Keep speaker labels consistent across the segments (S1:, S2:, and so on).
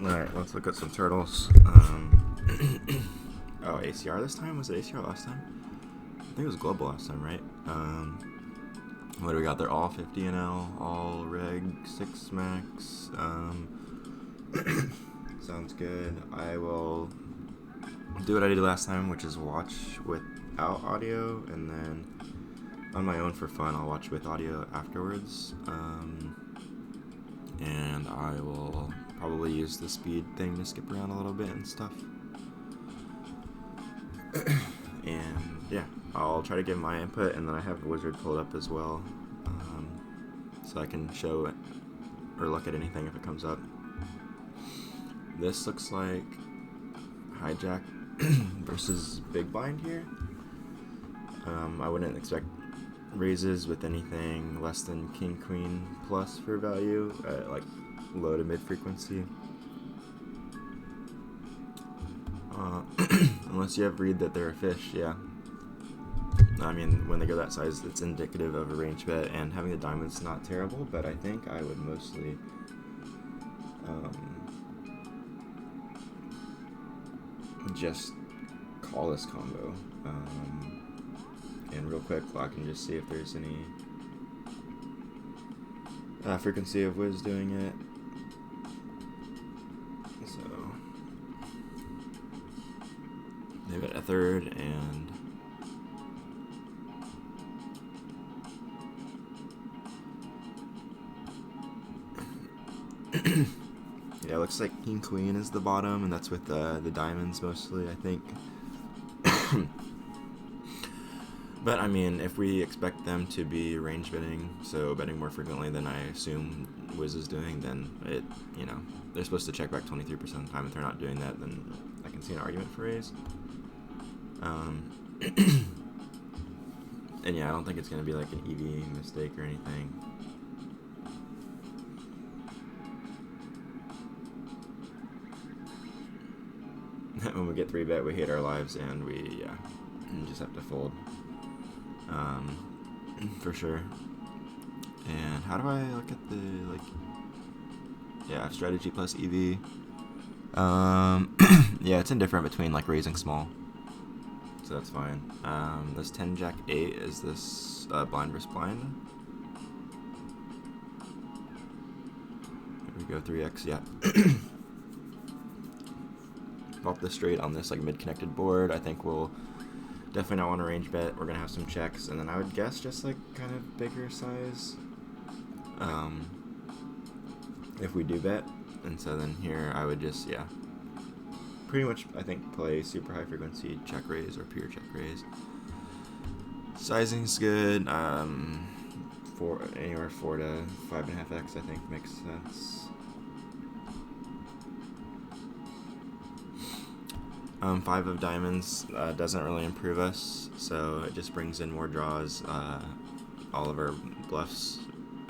S1: Alright, let's look at some turtles. Oh, ACR this time? Was it ACR last time? I think it was global last time, right? What do we got there? All 50 NL, all reg, 6 max. Sounds good. I will do what I did last time, which is watch without audio, and then on my own for fun, I'll watch with audio afterwards. And I will probably use the speed thing to skip around a little bit and stuff. And yeah, I'll try to give my input, and then I have the wizard pulled up as well, so I can show it or look at anything if it comes up. This looks like hijack versus big blind here. I wouldn't expect raises with anything less than king queen plus for value at like low to mid frequency. Unless you have read that they're a fish, yeah. I mean, when they go that size, it's indicative of a range bet, and having the diamond's not terrible, but I think I would mostly just call this combo. And real quick, I can just see if there's any frequency of Wiz doing it. So they've got a third, and yeah, it looks like king queen is the bottom, and that's with the diamonds mostly, I think. But I mean, if we expect them to be range betting, so betting more frequently than I assume Wiz is doing, then it, you know, they're supposed to check back 23% of the time. If they're not doing that, then I can see an argument for raise. And yeah, I don't think it's going to be like an EV mistake or anything. When we get 3-bet, we hate our lives, and we just have to fold. For sure. And how do I look at the, like, yeah, strategy plus EV? Yeah, it's indifferent between like raising small, so that's fine. This 10 jack 8 is this blind versus blind. Here we go, 3x, yeah. Flop this straight on this like mid-connected board. I think we'll definitely not want to range bet. We're gonna have some checks, and then I would guess just like kind of bigger size if we do bet. And so then here I would just, yeah, pretty much I think play super high frequency check raise or pure check raise. Sizing's good. For anywhere 4 to 5.5x I think makes sense. 5 of diamonds doesn't really improve us, so it just brings in more draws. All of our bluffs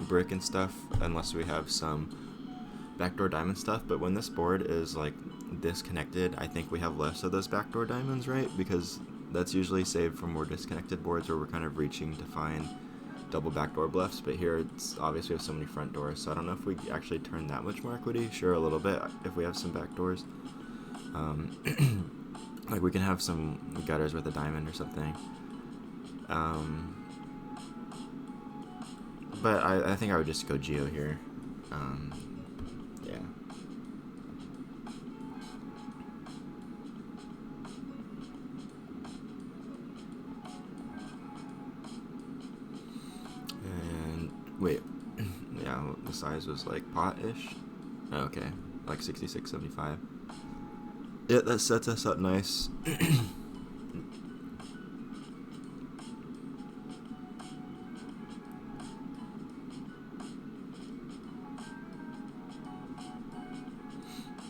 S1: brick and stuff, unless we have some backdoor diamond stuff. But when this board is like disconnected, I think we have less of those backdoor diamonds, right? Because that's usually saved for more disconnected boards where we're kind of reaching to find double backdoor bluffs. But here it's obvious we have so many front doors, so I don't know if we actually turn that much more equity. Sure, a little bit if we have some backdoors. Like we can have some gutters with a diamond or something. But I think I would just go Geo here. Yeah. And wait, yeah, the size was like pot-ish. Okay, like 66, 75. Yeah, that sets us up nice.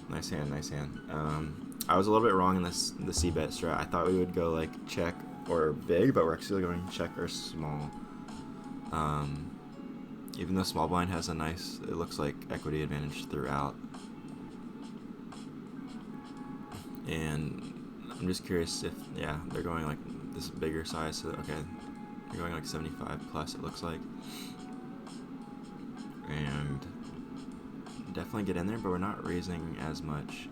S1: Nice hand, nice hand. I was a little bit wrong in the c-bet strat. I thought we would go like check or big, but we're actually going check or small. Even though small blind has a nice, it looks like equity advantage throughout. And I'm just curious if, yeah, they're going like this bigger size, so okay, they're going like 75 plus it looks like. And definitely get in there, but we're not raising as much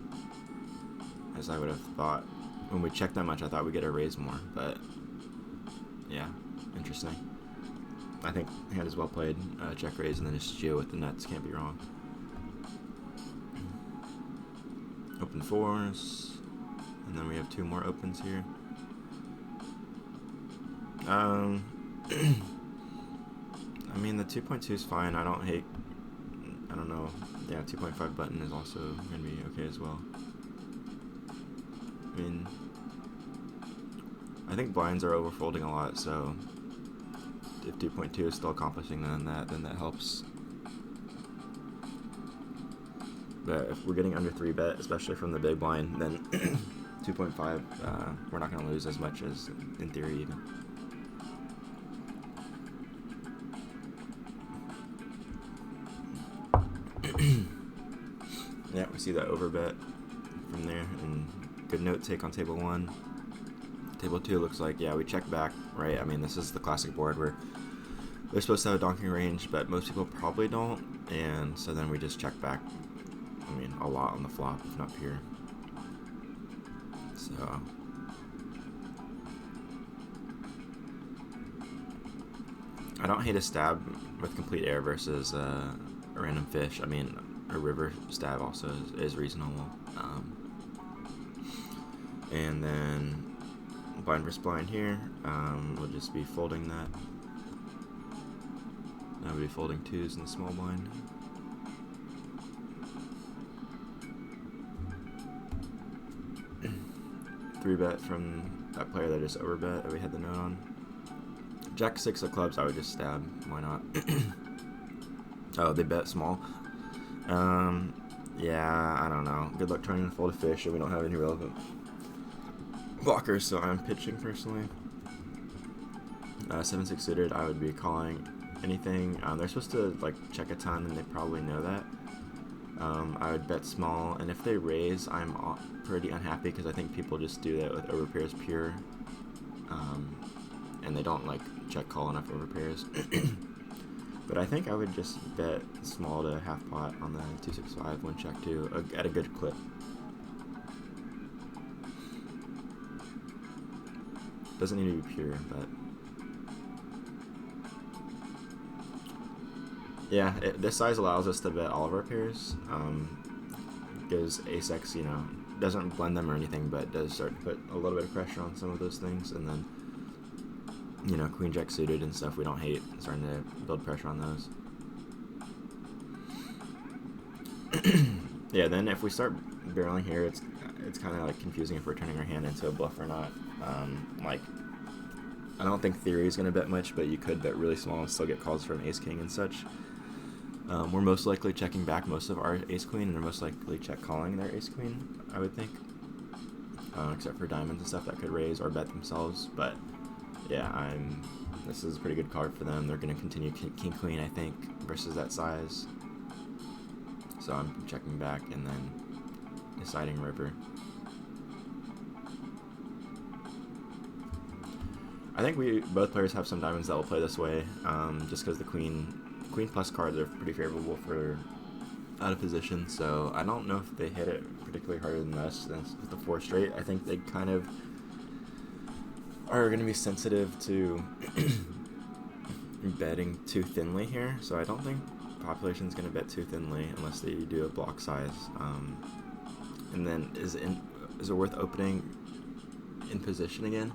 S1: as I would have thought. When we checked that much, I thought we'd get a raise more, but yeah, interesting. I think hand is well played. Check raise and then just Geo with the nuts, can't be wrong. Open fours, and then we have 2 more opens here. I mean, the 2.2 is fine. I don't know. Yeah, 2.5 button is also going to be okay as well. I mean, I think blinds are overfolding a lot, so if 2.2 is still accomplishing then that helps. But if we're getting under 3 bet, especially from the big blind, then 2.5, we're not going to lose as much as in theory even. Yeah, we see that overbet from there, and good note take on table 1. Table 2 looks like, yeah, we check back, right? I mean, this is the classic board where they're supposed to have a donking range, but most people probably don't, and so then we just check back, I mean, a lot on the flop, if not pure. So I don't hate a stab with complete air versus a random fish. I mean, a river stab also is reasonable. And then blind versus blind here, we'll just be folding that. I'll be folding 2s in the small blind. Three bet from that player that just overbet that we had the note on. Jack 6 of clubs, I would just stab. Why not? Oh, they bet small. Yeah, I don't know. Good luck trying to fold a fish, and we don't have any relevant blockers, so I'm pitching personally. 7-6 suited, I would be calling anything. They're supposed to like check a ton, and they probably know that. I would bet small, and if they raise, I'm pretty unhappy because I think people just do that with overpairs pure, and they don't like check call enough overpairs. But I think I would just bet small to half pot on the 265 when check 2 at a good clip. Doesn't need to be pure, but yeah, this size allows us to bet all of our pairs. Because ace-x, doesn't blend them or anything, but does start to put a little bit of pressure on some of those things, and then queen jack suited and stuff we don't hate, starting to build pressure on those. Yeah, then if we start barreling here, it's kind of like confusing if we're turning our hand into a bluff or not. Like, I don't think theory is going to bet much, but you could bet really small and still get calls from ace king and such. We're most likely checking back most of our ace queen, and they're most likely check calling their ace queen, I would think, except for diamonds and stuff that could raise or bet themselves. But yeah, this is a pretty good card for them. They're going to continue king queen, I think, versus that size. So I'm checking back and then deciding river. I think both players have some diamonds that will play this way, just because the queen plus cards are pretty favorable for out of position. So I don't know if they hit it particularly harder than us with the 4 straight. I think they kind of are going to be sensitive to betting too thinly here. So I don't think population is going to bet too thinly unless they do a block size. And then is it worth opening in position again?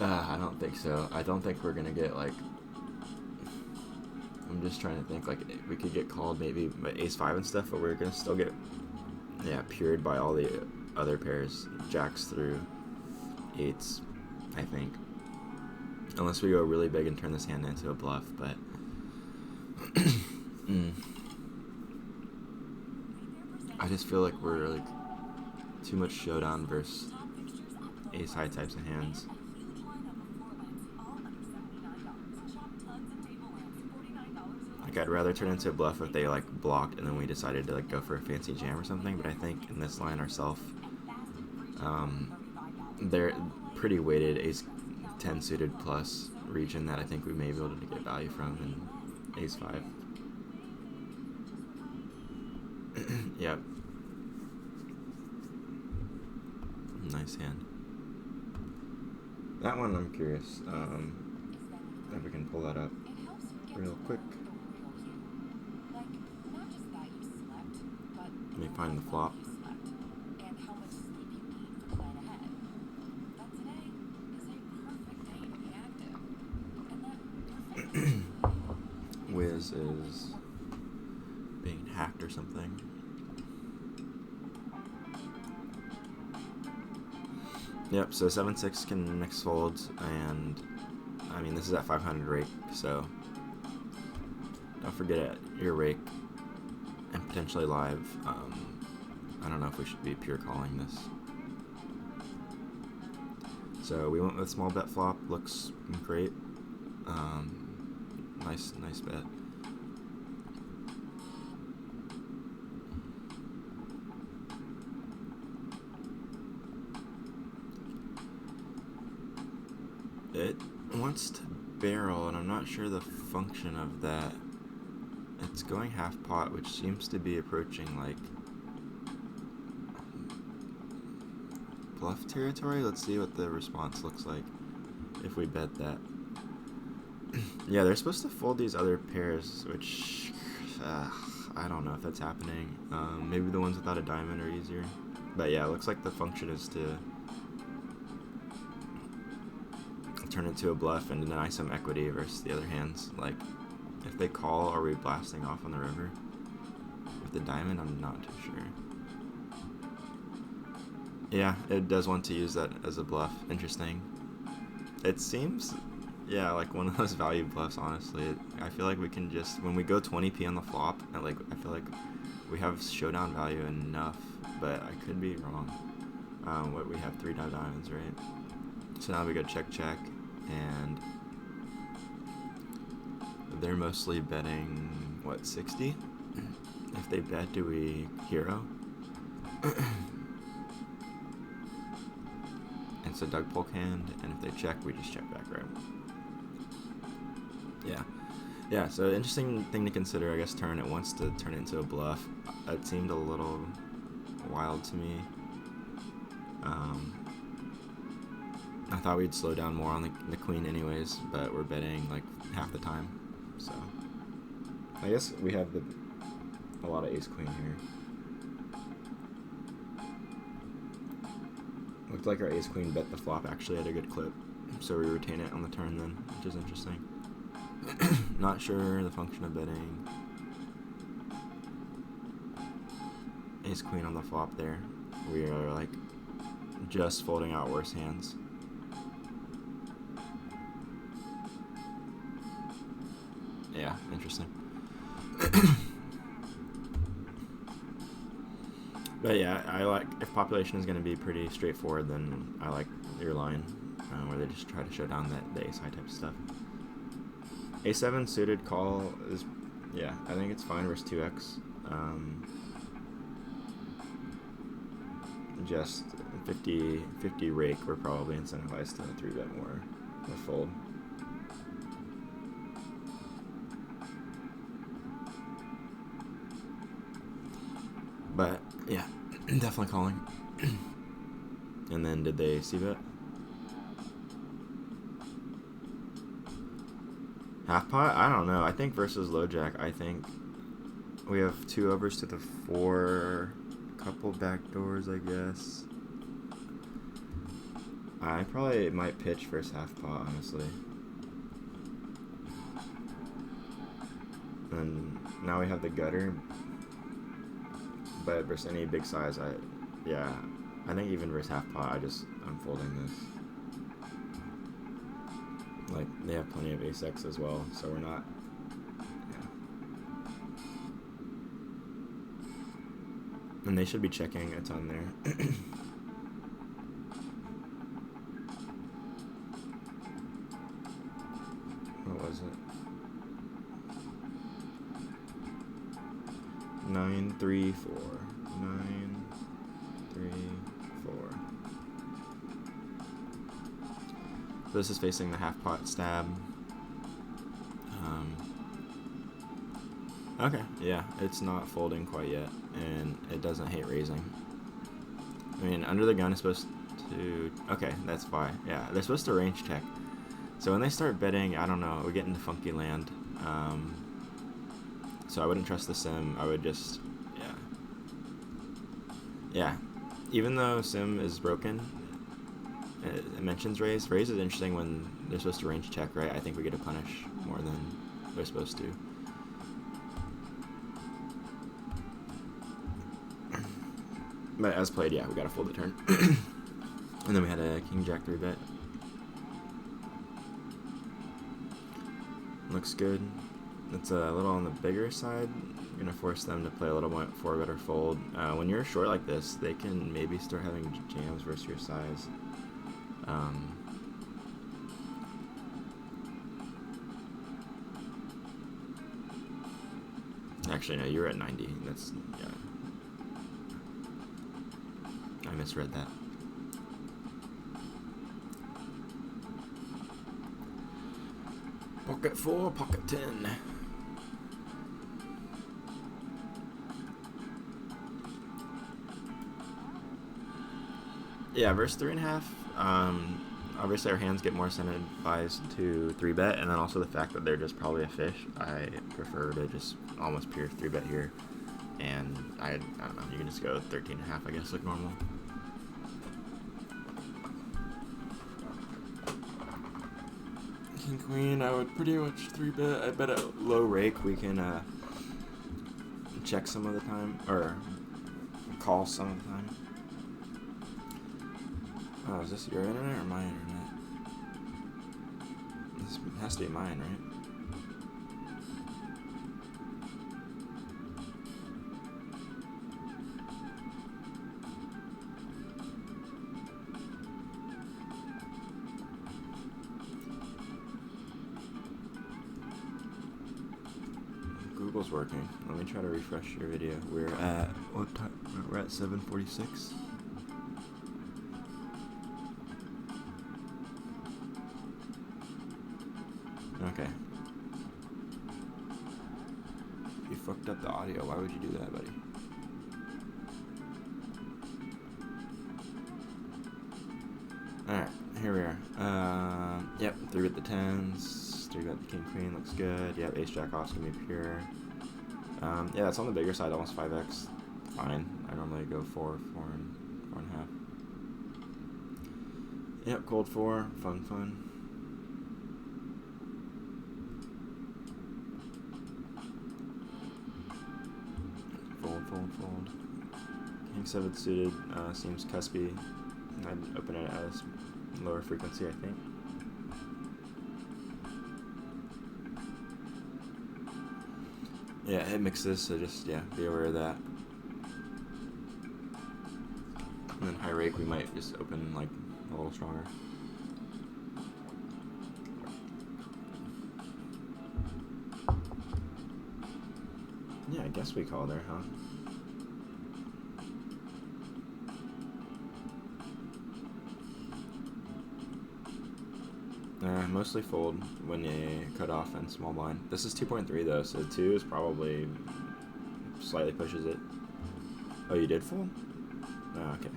S1: I don't think so. I don't think we're going to get like, I'm just trying to think, like, we could get called maybe by ace-5 and stuff, but we're going to still get, pured by all the other pairs, jacks through 8s, I think. Unless we go really big and turn this hand into a bluff, but I just feel like we're like too much showdown versus ace-high types of hands. I'd rather turn into a bluff if they like blocked and then we decided to like go for a fancy jam or something, but I think in this line ourselves, they're pretty weighted ace-10 suited plus region that I think we may be able to get value from in ace-5. Yep. Nice hand. That one I'm curious. If we can pull that up real quick. Let me find the flop. Wiz is being hacked or something. Yep, so 7-6 can mix folds, and I mean this is at 500 rake, so don't forget your rake and potentially live. I don't know if we should be pure calling this. So we went with small bet flop, looks great. Nice bet. It wants to barrel, and I'm not sure the function of that. It's going half pot, which seems to be approaching like bluff territory. Let's see what the response looks like if we bet that. Yeah, they're supposed to fold these other pairs, which I don't know if that's happening. Maybe the ones without a diamond are easier. But yeah, it looks like the function is to turn it to a bluff and deny some equity versus the other hands. Like, if they call, are we blasting off on the river? With the diamond, I'm not too sure. Yeah, it does want to use that as a bluff. Interesting. It seems, yeah, like one of those value bluffs, honestly. I feel like we can just, when we go 20p on the flop, I feel like we have showdown value enough, but I could be wrong. What, we have 3 diamonds, right? So now we go check, and they're mostly betting, what, 60? If they bet, do we hero? It's a Doug Polk hand, and if they check, we just check back, right? Yeah, so interesting thing to consider, I guess, turn. It wants to turn it into a bluff. It seemed a little wild to me. I thought we'd slow down more on the queen anyways, but we're betting like half the time. So I guess we have a lot of ace queen here. Looked like our ace queen bet the flop actually at a good clip, so we retain it on the turn then, which is interesting. Not sure the function of betting. Ace queen on the flop there. We are like just folding out worse hands. Yeah, interesting. But yeah, I like, if population is going to be pretty straightforward, then I like your line, where they just try to show down the ace high type stuff. A7 suited call is, yeah, I think it's fine versus 2x. Just 50 rake, we're probably incentivized to 3-bet more or fold. But yeah, definitely calling. And then did they c-bet? Half pot? I don't know. I think versus low jack, I think we have 2 overs to the 4, couple back doors, I guess. I probably might pitch versus half pot, honestly. And now we have the gutter. But versus any big size, I think even versus half pot, I'm folding this. Like, they have plenty of ace-x as well, so we're not, yeah. And they should be checking a ton there. What was it? 9, 3, 4. 9, 3, 4. So this is facing the half pot stab. Okay, yeah, it's not folding quite yet, and it doesn't hate raising. I mean, under the gun is supposed to... Okay, that's why. Yeah, they're supposed to range check. So when they start betting, I don't know, we get into funky land. So I wouldn't trust the sim. I would just... Yeah. Yeah. Even though sim is broken, it mentions raise. Raise is interesting when they're supposed to range check, right? I think we get to punish more than they're supposed to. But as played, yeah, we gotta fold the turn. And then we had a king jack 3 bet. Looks good. It's a little on the bigger side. You're gonna force them to play a little more 4-bet or fold. When you're short like this, they can maybe start having jams versus your size. Actually, no, you're at 90. That's, yeah. I misread that. Pocket 4, pocket 10. Yeah, verse 3.5. Obviously, our hands get more incentivized to 3-bet, and then also the fact that they're just probably a fish. I prefer to just almost pure 3-bet here, and I don't know. You can just go 13.5, I guess, like normal. King queen, I would pretty much 3-bet. I bet at low rake we can check some of the time, or call some of the time. Oh, is this your internet or my internet? This has to be mine, right? Google's working. Let me try to refresh your video. We're at what time? We're at 7:46. Okay. You fucked up the audio. Why would you do that, buddy? Alright, here we are. Yep, 3-bet the 10s, 3-bet the king queen, looks good. Yep, ace jack off's gonna be pure. Yeah, it's on the bigger side, almost 5x. Fine. I normally go 4 and 4.5. Yep, cold 4, fun. Fold. King 7 suited seems cuspy. I'd open it as lower frequency, I think. Yeah, it mixes, so just, yeah, be aware of that. And then high rake, we might just open, like, a little stronger. Yeah, I guess we call there, huh? Mostly fold when you cut off and small blind. This is 2.3 though, so 2 is probably slightly pushes it. Oh, you did fold? Oh, okay.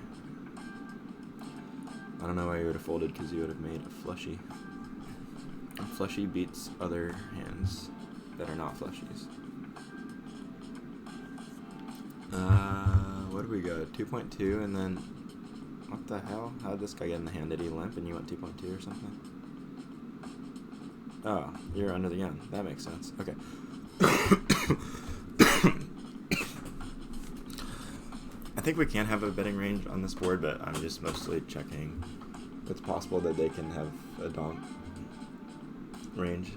S1: I don't know why you would have folded, because you would have made a flushy. And flushy beats other hands that are not flushies. What do we go? 2.2, and then what the hell? How did this guy get in the hand? Did he limp and you went 2.2 or something? Oh, you're under the gun. That makes sense. Okay. I think we can have a betting range on this board, but I'm just mostly checking. It's possible that they can have a donk range.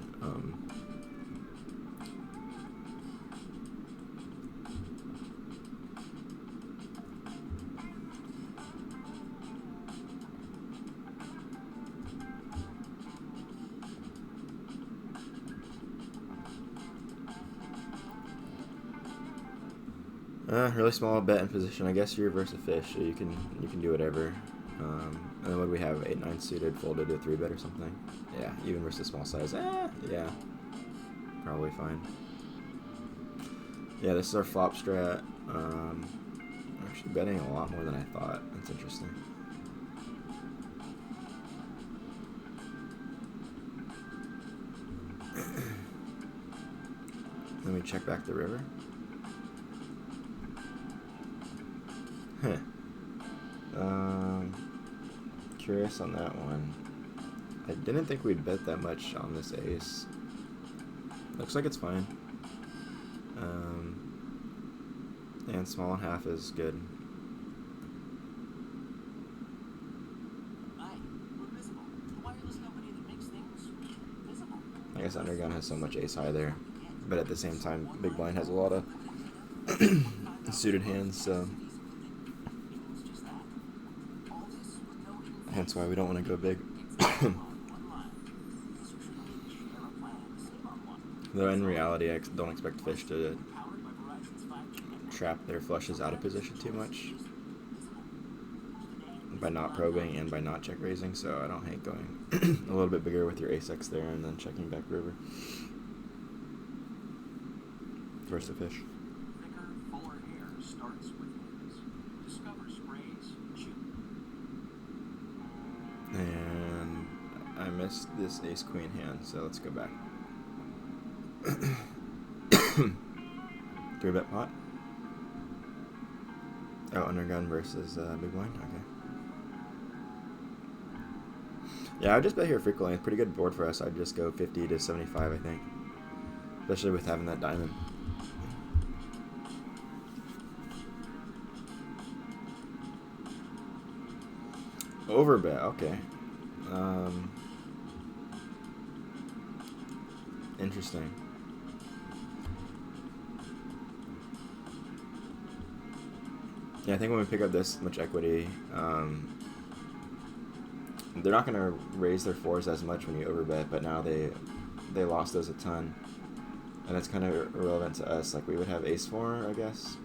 S1: Really small bet in position. I guess you reverse a fish, so you can do whatever. And then what do we have? 8-9 suited, folded to 3-bet or something. Yeah, even versus small size. Yeah, probably fine. Yeah, this is our flop strat. I'm actually betting a lot more than I thought. That's interesting. Let me check back the river. Huh. Curious on that one. I didn't think we'd bet that much on this ace. Looks like it's fine. And small and half is good. I guess undergun has so much ace high there, but at the same time, big blind has a lot of suited hands, so hence why we don't want to go big. Though in reality, I don't expect fish to trap their flushes out of position too much by not probing and by not check raising, so I don't hate going a little bit bigger with your ace-x there and then checking back river. Versus the fish. And I missed this ace-queen hand, so let's go back. 3-bet pot. Oh, undergun versus big blind? Okay. Yeah, I just bet here frequently. It's a pretty good board for us. I'd just go 50 to 75, I think. Especially with having that diamond. Overbet, okay. Interesting. Yeah, I think when we pick up this much equity, they're not going to raise their fours as much when you overbet, but now they lost those a ton. And it's kind of irrelevant to us. Like, we would have ace-4, I guess.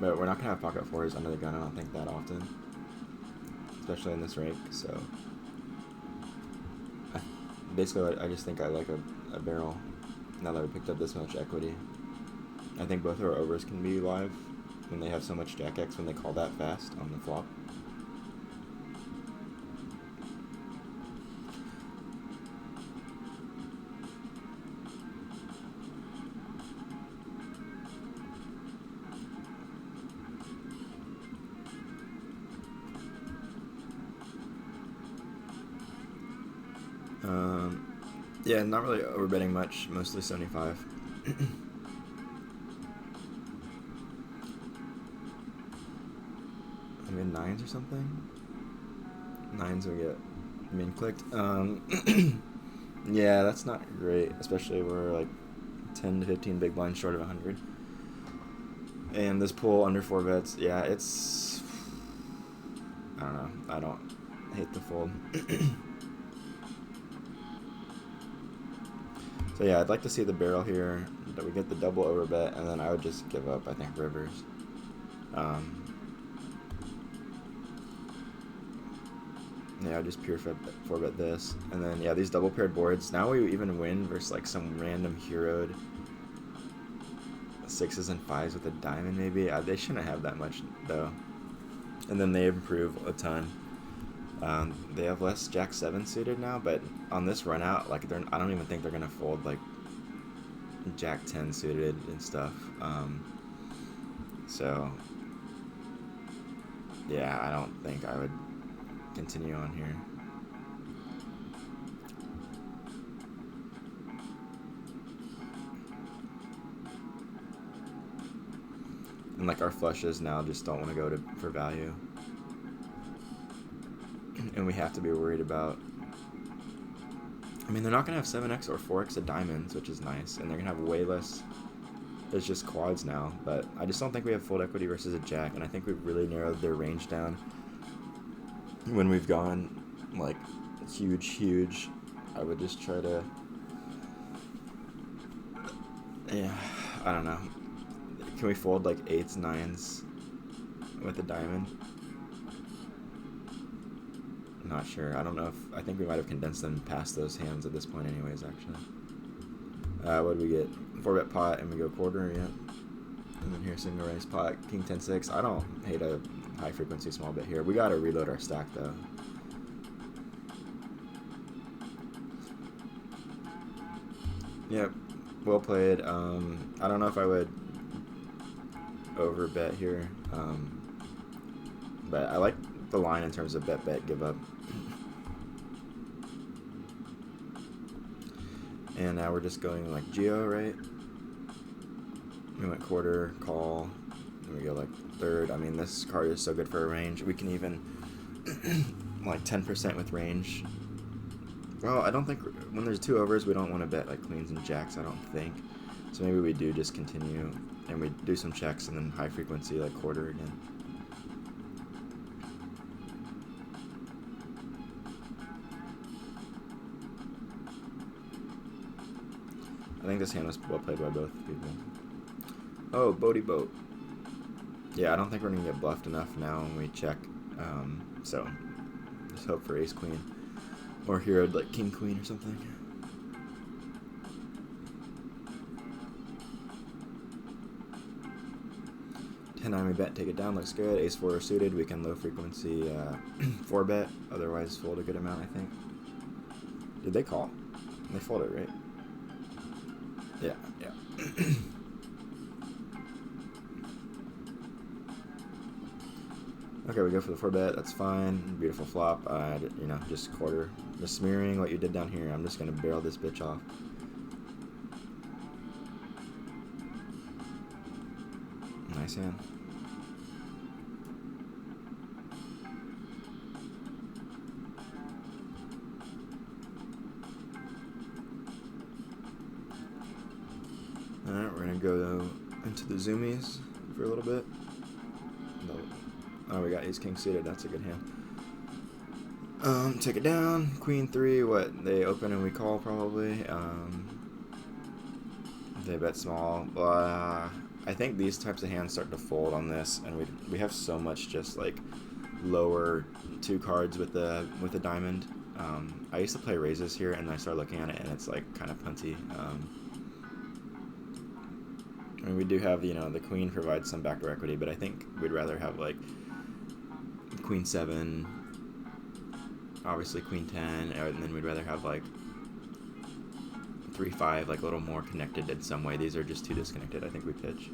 S1: But we're not going to have pocket fours under the gun, I don't think, that often. Especially in this rank, so... Basically, I just think I like a barrel, now that we picked up this much equity. I think both our overs can be live when they have so much jack-x when they call that fast on the flop. Yeah, not really overbetting much, mostly 75. Maybe nines or something? Nines we get min clicked. Yeah, that's not great, especially we're like 10 to 15 big blinds short of 100. And this pool under 4 bets, yeah, it's... I don't know, I don't hate the fold. So yeah, I'd like to see the barrel here, that we get the double overbet, and then I would just give up, I think, rivers. Yeah, I just pure 4-bet this. And then, yeah, these double paired boards, now we even win versus like some random heroed 6s and 5s with a diamond maybe. They shouldn't have that much, though. And then they improve a ton. They have less Jack 7 suited now, but on this run out, like I don't even think they're gonna fold like Jack 10 suited and stuff. So yeah, I don't think I would continue on here. And like our flushes now just don't want to go for value. And we have to be worried about... I mean, they're not going to have 7x or 4x of diamonds, which is nice. And they're going to have way less... It's just quads now. But I just don't think we have fold equity versus a jack. And I think we've really narrowed their range down when we've gone, like, huge. I would just try to... Yeah, I don't know. Can we fold, like, 8s, 9s with a diamond? Not sure. I don't know if... I think we might have condensed them past those hands at this point anyways, actually. What did we get? 4-bet pot and we go quarter, yeah. And then here single raise pot, king 10-6. I don't hate a high frequency small bet here. We gotta reload our stack though. Yep, well played. I don't know if I would over bet here, but I like the line in terms of bet give up. And now we're just going like Geo, right? We went quarter, call, and we go like third. I mean, this card is so good for a range. We can even like 10% with range. Well, I don't think when there's 2 overs, we don't want to bet like queens and jacks, I don't think. So maybe we do just continue and we do some checks and then high frequency like quarter again. I think this hand was well played by both people. Oh, Bodie Boat. Yeah, I don't think we're going to get bluffed enough now when we check. So, just hope for ace-queen. Or hero like king-queen or something. We bet, take it down, looks good. Ace-4 suited, we can low frequency 4-bet. Otherwise, fold a good amount, I think. Did they call? They folded, right? Yeah, yeah. Okay, we go for the 4-bet. That's fine. Beautiful flop. You know, just quarter. Just smearing what you did down here. I'm just gonna barrel this bitch off. Nice hand. Alright, we're gonna go into the zoomies for a little bit. No. Oh, we got ace king suited. That's a good hand. Take it down. Queen 3. What? They open and we call probably. They bet small. I think these types of hands start to fold on this, and we have so much just like lower 2 cards with the diamond. I used to play raises here, and I started looking at it, and it's like kind of punty. I mean, we do have, you know, the queen provides some backdoor equity, but I think we'd rather have like queen 7, obviously queen 10, and then we'd rather have like 3-5, like a little more connected in some way. These are just too disconnected. I think we pitch.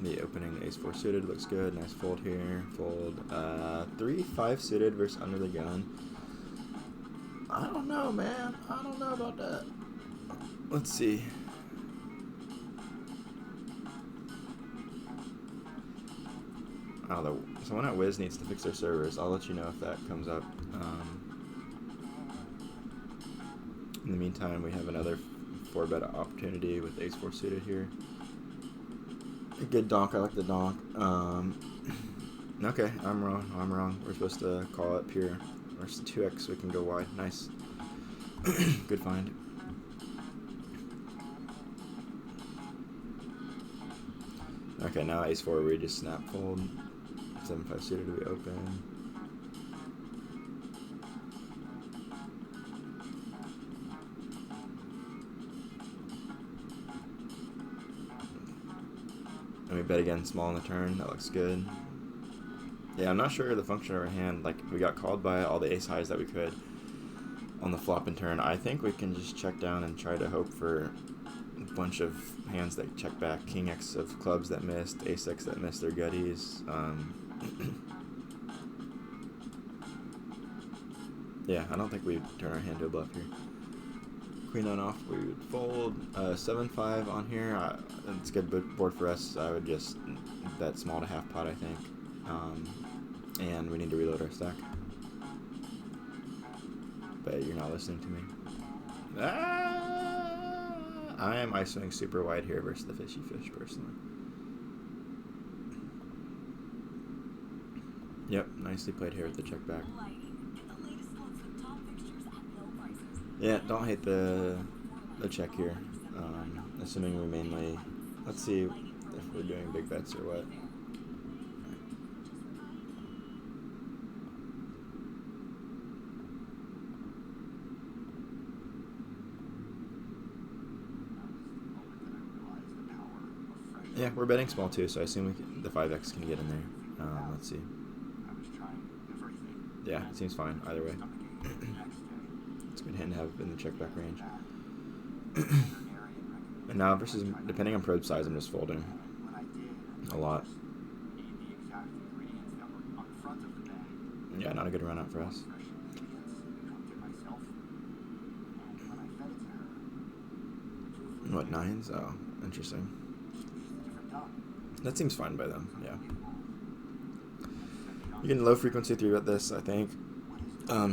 S1: The opening, ace-4 suited looks good. Nice fold here. Fold. 3-5 suited versus under the gun. I don't know, man. I don't know about that. Let's see. Oh, someone at Wiz needs to fix their servers. I'll let you know if that comes up. In the meantime, we have another 4-bet opportunity with ace-4 suited here. A good donk. I like the donk. Okay, I'm wrong. I'm wrong. We're supposed to call it pure. Or 2x, we can go wide. Nice. Good find. Okay, now ace-4, we just snap fold. 7-5 suited, we open. And we bet again small on the turn. That looks good. Yeah, I'm not sure the function of our hand. Like, we got called by all the ace highs that we could on the flop and turn. I think we can just check down and try to hope for a bunch of hands that check back. King X of clubs that missed, ace X that missed their gutties. Yeah, I don't think we'd turn our hand to a bluff here. Queen on off, we would fold. 7-5 on here. It's a good board for us. I would just bet small to half pot, I think. And we need to reload our stack. But you're not listening to me. I am ISOing super wide here versus the fishy fish, personally. Yep, nicely played here with the check back. Yeah, don't hate the check here. Assuming we mainly... Let's see if we're doing big bets or what. Yeah, we're betting small too, so I assume the 5x can get in there. Let's see. Yeah, it seems fine either way. It's a good hand to have in the check back range. And now versus, depending on probe size, I'm just folding a lot. Yeah, not a good run out for us. What, 9s? Oh, interesting. That seems fine by them, yeah. You can low frequency 3-bet this, I think.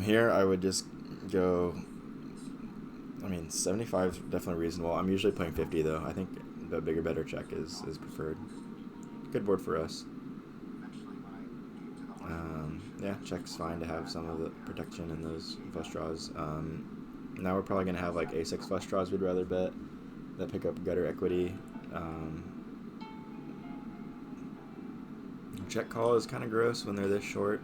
S1: Here I would just go, I mean, 75 is definitely reasonable. I'm usually playing 50 though. I think the bigger, better check is preferred. Good board for us. Yeah, check's fine to have some of the protection in those flush draws. Now we're probably going to have like A6 flush draws we'd rather bet that pick up gutter equity. Check call is kind of gross when they're this short.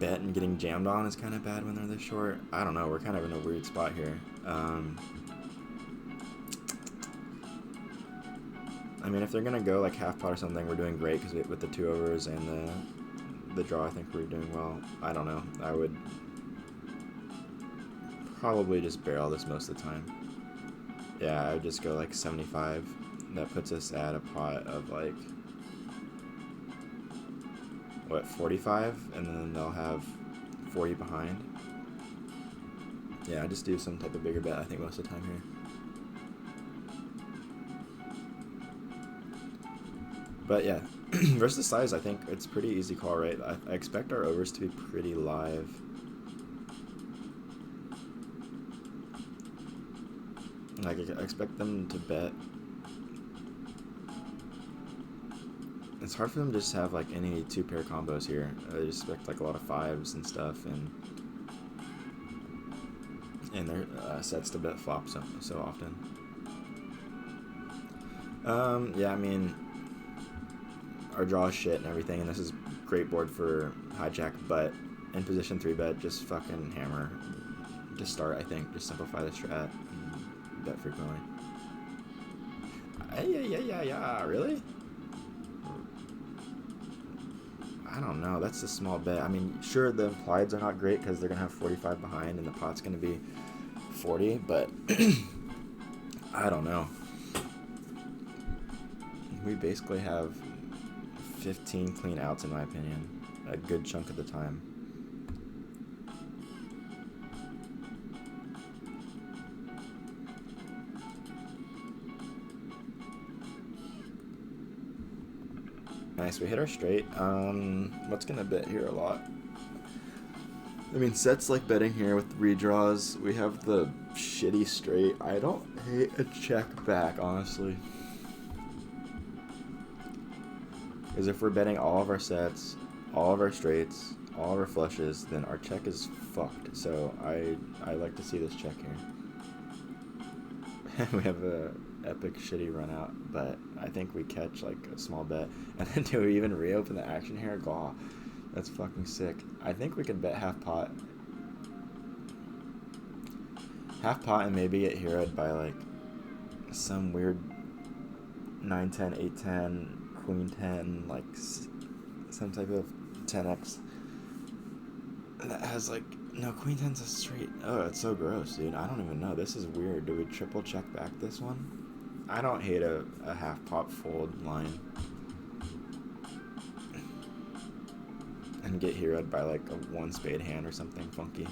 S1: Bet and getting jammed on is kind of bad when they're this short. I don't know, we're kind of in a weird spot here. I mean, if they're gonna go like half pot or something, we're doing great because with the 2 overs and the draw, I think we're doing well. I don't know. I would probably just barrel this most of the time. Yeah, I would just go like 75. That puts us at a pot of like, what, 45? And then they'll have 40 behind. Yeah, I just do some type of bigger bet, I think, most of the time here. But yeah, versus size, I think it's pretty easy call, right? I expect our overs to be pretty live. Like, I expect them to bet. It's hard for them to just have like any 2-pair combos here. I expect like a lot of 5s and stuff, and their sets to bet flop so often. Yeah, I mean, our draw is shit and everything, and this is great board for hijack, but in position 3-bet, just fucking hammer to start, I think. Just simplify the strat and bet frequently. Yeah, really? I don't know. That's a small bet. I mean, sure, the implieds are not great because they're going to have 45 behind and the pot's going to be 40, but I don't know. We basically have 15 clean outs, in my opinion, a good chunk of the time. Nice, we hit our straight. What's gonna bet here a lot? I mean, sets like betting here with redraws. We have the shitty straight. I don't hate a check back, honestly. Because if we're betting all of our sets, all of our straights, all of our flushes, then our check is fucked. So I like to see this check here. We have a epic shitty run out, but I think we catch like a small bet. And then do we even reopen the action here? Gaw. That's fucking sick. I think we can bet half pot. Half pot and maybe get heroed by like some weird 9-10, 8-10, queen 10, like some type of 10x that has like, no, queen 10's a straight. Oh, it's so gross, dude. I don't even know. This is weird. Do we triple check back this one? I don't hate a half pot fold line. And get heroed by like a 1 spade hand or something funky.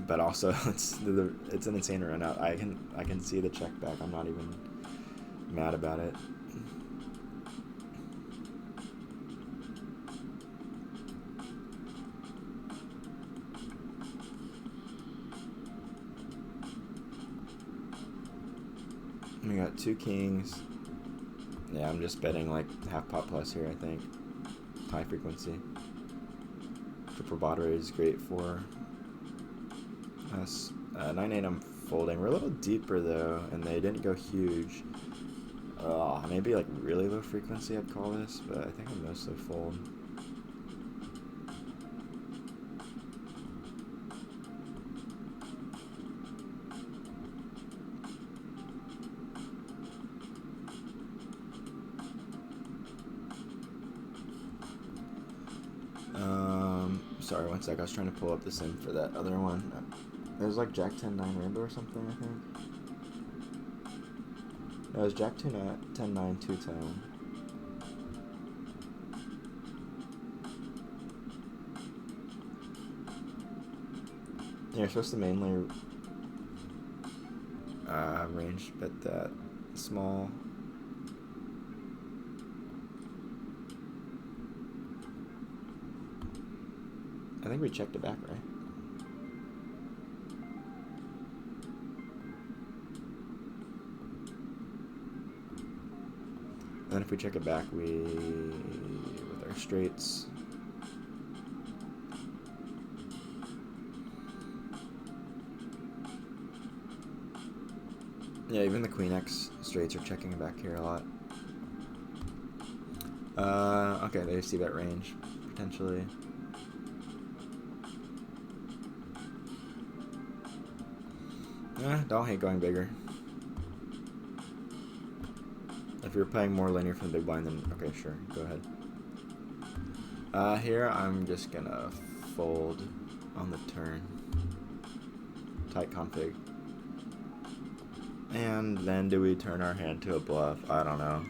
S1: But also, it's an insane run out. I can see the check back. I'm not even mad about it. We got 2 kings. Yeah, I'm just betting like half pot plus here, I think. High frequency. Triple bottom is great for us. 9-8 I'm folding. We're a little deeper though, and they didn't go huge. Maybe like really low frequency I'd call this, but I think I'm mostly fold. Sorry, one sec. I was trying to pull up the sim for that other one. It was like Jack 10-9 rainbow or something, I think. No, it was Jack 10-9 two-tone. You're supposed to mainly range bet that small. I think we checked it back, right? And then if we check it back, with our straights. Yeah, even the Queen X straights are checking back here a lot. Okay, they see that range, potentially. Don't hate going bigger. If you're playing more linear from the big blind, then okay, sure, go ahead. Here I'm just gonna fold on the turn. Tight config. And then do we turn our hand to a bluff? I don't know.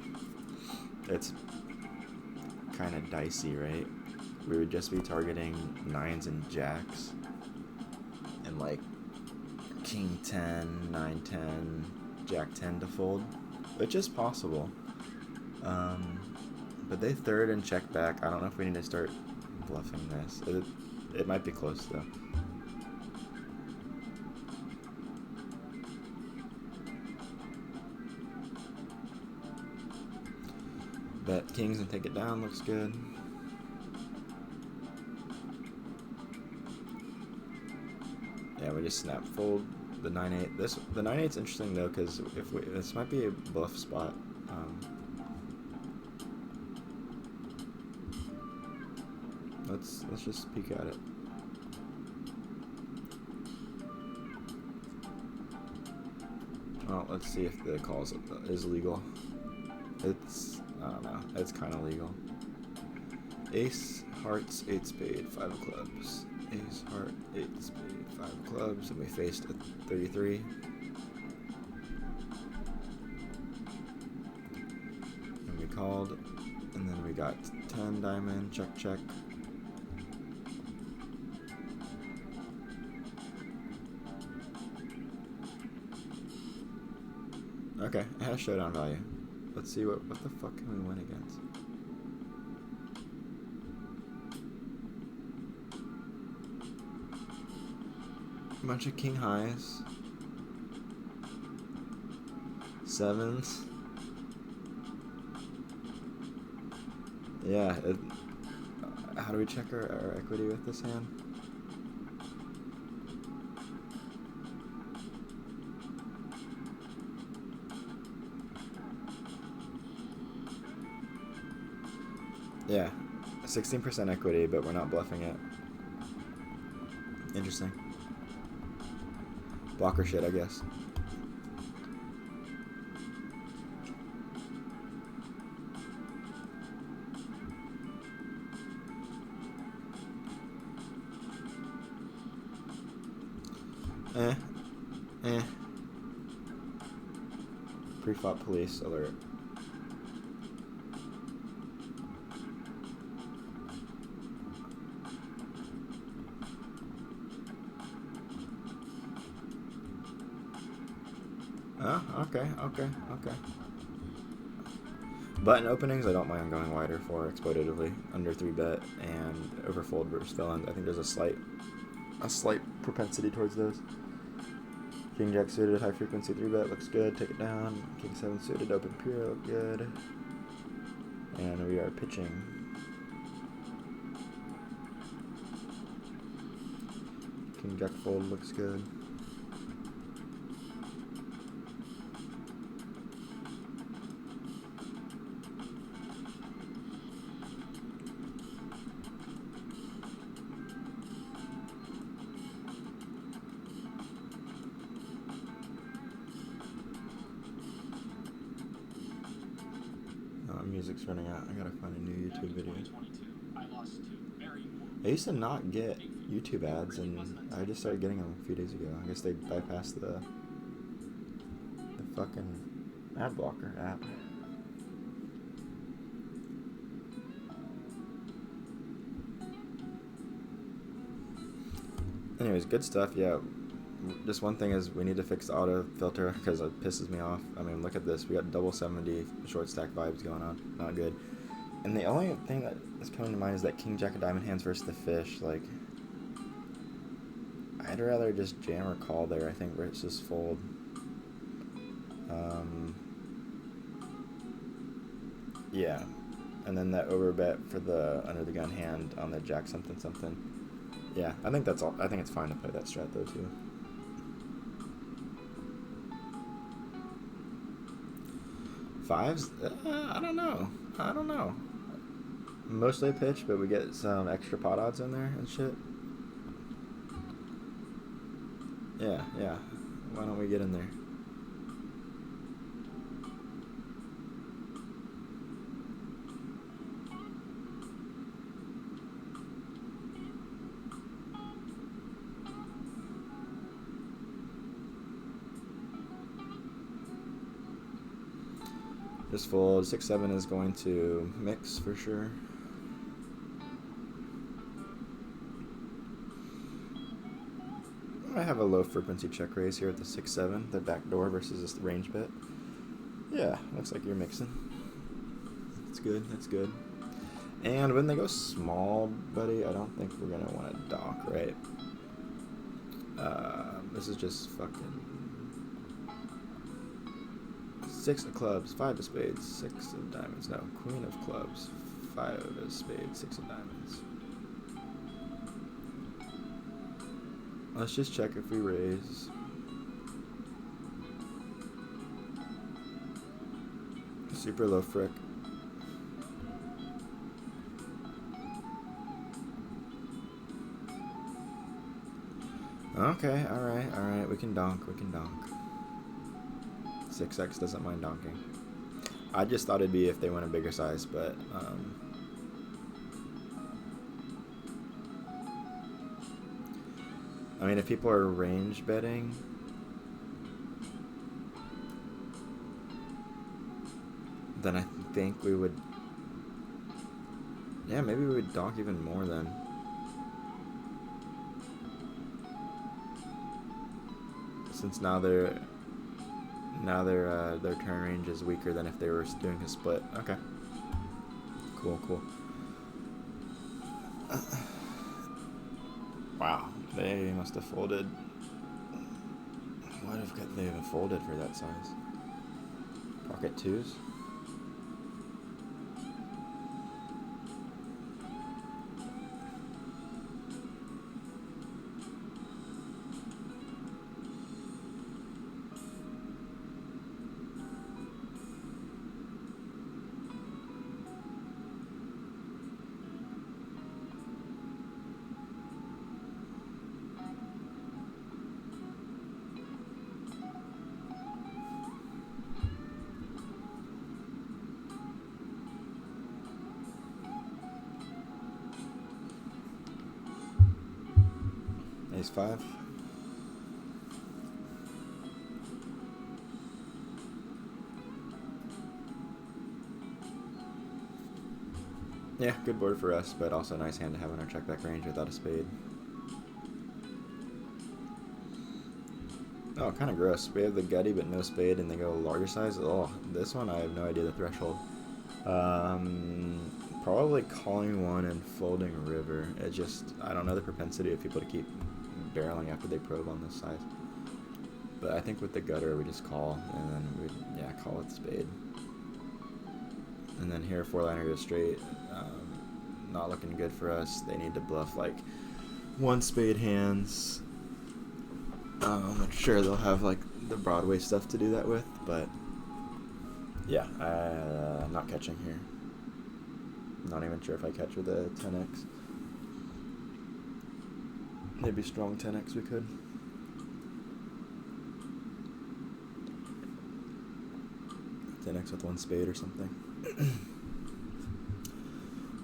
S1: It's kind of dicey, right? We would just be targeting 9s and jacks. And like King 10, 9, 10, Jack 10 to fold. Which is possible. But they third and check back. I don't know if we need to start bluffing this. It might be close though. Bet kings and take it down looks good. Yeah, we just snap fold the 9-8. The 9-8's interesting though, because this might be a bluff spot. Let's just peek at it. Well, let's see if the call is legal. It's, I don't know, it's kind of legal. Ace, hearts, 8 spade, 5 of clubs. Ace, heart, 8 spade, 5 of clubs, and we faced a 33. And we called, and then we got 10 diamond, check, check. Okay, it has showdown value. Let's see what the fuck can we win against. A bunch of king highs. 7s. Yeah, how do we check our equity with this hand? Yeah, 16% equity, but we're not bluffing it. Interesting. Blocker shit, I guess. Pre-flop police alert. Okay. Button openings, I don't mind going wider for exploitatively. Under 3-bet and overfold versus villain. I think there's a slight propensity towards those. King Jack suited, high frequency 3-bet looks good. Take it down. King 7 suited, open pure, look good. And we are pitching. King Jack fold looks good. Music's running out. I gotta find a new YouTube video. I used to not get YouTube ads, and I just started getting them a few days ago. I guess they bypassed the fucking ad blocker app. Anyways, good stuff. Yeah, just one thing is we need to fix the auto filter because it pisses me off. I mean, look at this. We got double 70 short stack vibes going on. Not good. And the only thing that is coming to mind is that King Jack of Diamond Hands versus the fish. Like, I'd rather just jam or call there, I think, versus fold. Yeah. And then that overbet for the under the gun hand on the jack something something. Yeah, I think that's all. I think it's fine to play that strat though too. Fives? I don't know. Mostly pitch, but we get some extra pot odds in there and shit. Yeah. Why don't we get in there? Just fold. 6-7 is going to mix for sure. I have a low frequency check raise here at the 6-7, the back door versus this range bet. Yeah, looks like you're mixing. That's good. And when they go small, buddy, I don't think we're gonna want to dock, right? This is just fucking 6 of clubs, 5 of spades, 6 of diamonds. No, queen of clubs, 5 of spades, 6 of diamonds. Let's just check if we raise. Super low frick. Okay, alright, we can donk. 6x doesn't mind donking. I just thought it'd be if they went a bigger size, but I mean, if people are range betting, then I think we would, yeah, maybe we would donk even more then. Since now their turn range is weaker than if they were doing a split. Okay. Cool. Wow, they must have folded. What if they even folded for that size? Pocket twos? Ace 5. Yeah, good board for us, but also a nice hand to have in our check back range without a spade. Oh, kind of gross. We have the gutty but no spade, and they go larger size. Oh, this one I have no idea the threshold. Probably calling one and folding river. It just, I don't know the propensity of people to keep barreling after they probe on this size. But I think with the gutter we just call, and then we call it spade. And then here 4-liner goes straight. Not looking good for us. They need to bluff like 1 spade hands. I'm sure they'll have like the Broadway stuff to do that with, but yeah, I'm not catching here. Not even sure if I catch with a 10x. Maybe strong 10x we could. X with 1 spade or something.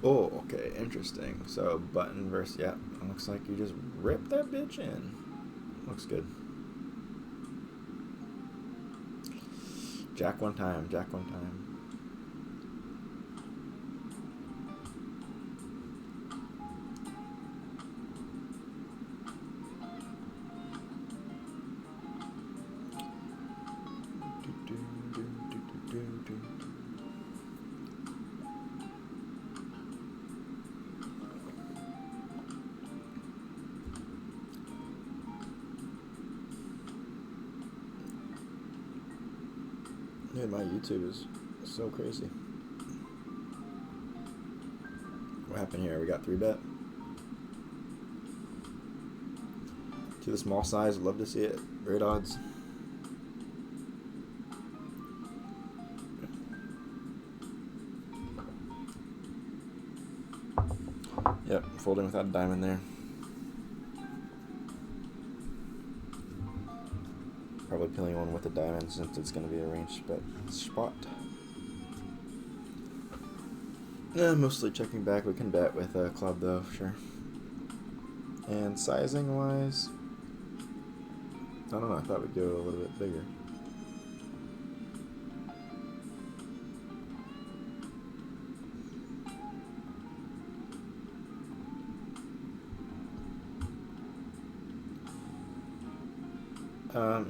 S1: Oh, okay, interesting. So button versus, yeah, looks like you just ripped that bitch in. Looks good. Jack one time, jack one time. Dude, my YouTube is so crazy. What happened here? We got 3-bet. To the small size, love to see it. Great odds. Yep, folding without a diamond there. Probably peeling one with a diamond since it's going to be a range bet spot. Mostly checking back. We can bet with a club though, sure. And sizing wise, I don't know, I thought we'd go a little bit bigger.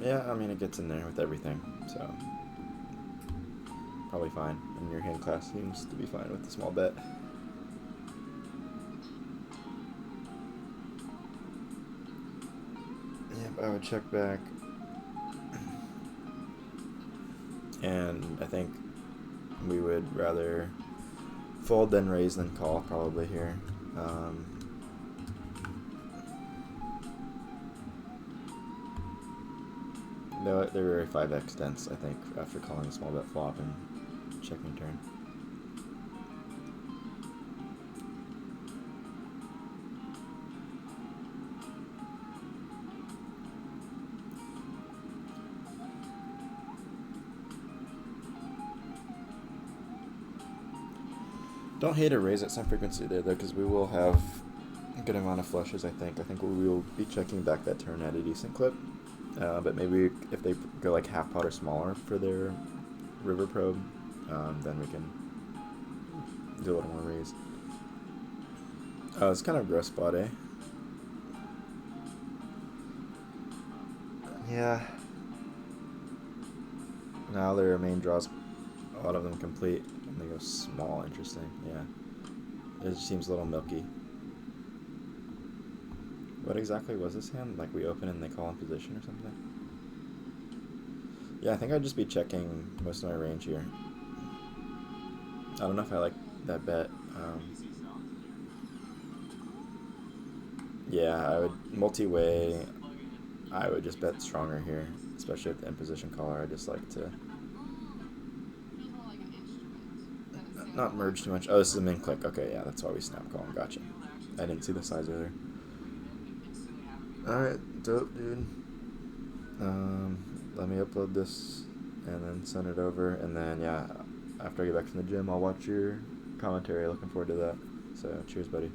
S1: Yeah, I mean, it gets in there with everything, so probably fine. And your hand class seems to be fine with the small bet. Yep, I would check back. And I think we would rather fold than raise than call probably here. No, they're very 5x dense, I think, after calling a small bet flop and checking turn. Don't hate a raise at some frequency there, though, because we will have a good amount of flushes, I think. I think we will be checking back that turn at a decent clip. But maybe if they go like half pot or smaller for their river probe, then we can do a little more raise. It's kind of a gross spot, eh? Yeah. Now their main draws, a lot of them complete, and they go small. Interesting. Yeah. It just seems a little milky. What exactly was this hand? Like we open and they call in position or something? Yeah, I think I'd just be checking most of my range here. I don't know if I like that bet. Yeah, I would multi-way. I would just bet stronger here, especially with the in-position caller. I just like to not merge too much. Oh, this is a min click. Okay, yeah, that's why we snap call. Gotcha. I didn't see the size earlier. Alright, dope, dude. Let me upload this and then send it over, and then yeah, after I get back from the gym, I'll watch your commentary. Looking forward to that. So cheers, buddy.